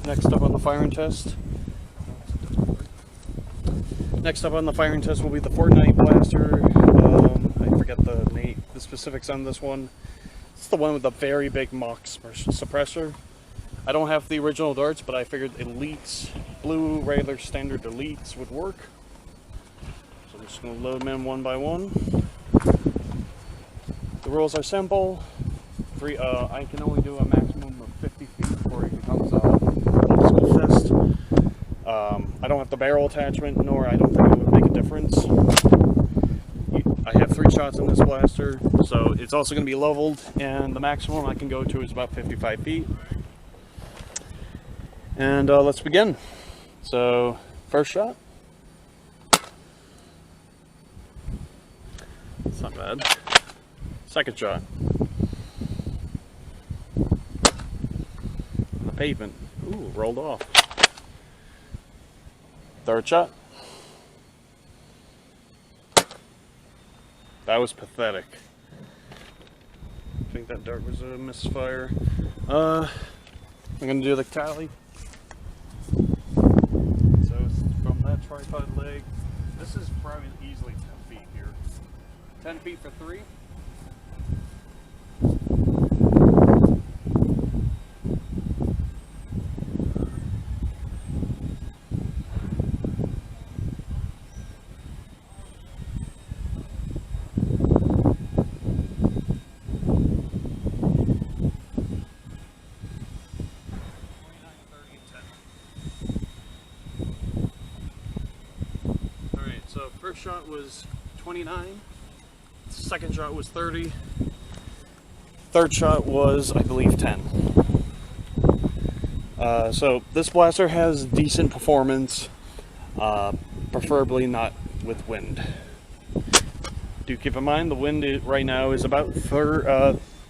Next up on the firing test. Next up on the firing test will be the Fortnite blaster. I forget the specifics on this one. It's the one with the very big Mach suppressor. I don't have the original darts, but I figured Elites, blue, regular, standard Elites would work. So I'm just going to load them in one by one. The rules are simple. I can only do a maximum of 50 feet before it becomes a school fest. I don't have the barrel attachment, nor I don't think it would make a difference. I have 3 shots in this blaster, so it's also going to be leveled, and the maximum I can go to is about 55 feet. And let's begin. So, first shot. It's not bad. Second shot. On the pavement. Ooh, rolled off. Third shot. That was pathetic. I think that dart was a misfire. I'm gonna do the tally. So it's from that tripod leg. This is probably easily 10 feet here. 10 feet for 3. So first shot was 29, second shot was 30, third shot was, I believe, 10. So this blaster has decent performance, preferably not with wind. Do keep in mind the wind right now is about 3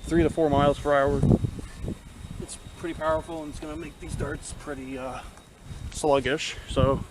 to 4 miles per hour. It's pretty powerful, and it's going to make these darts pretty sluggish. So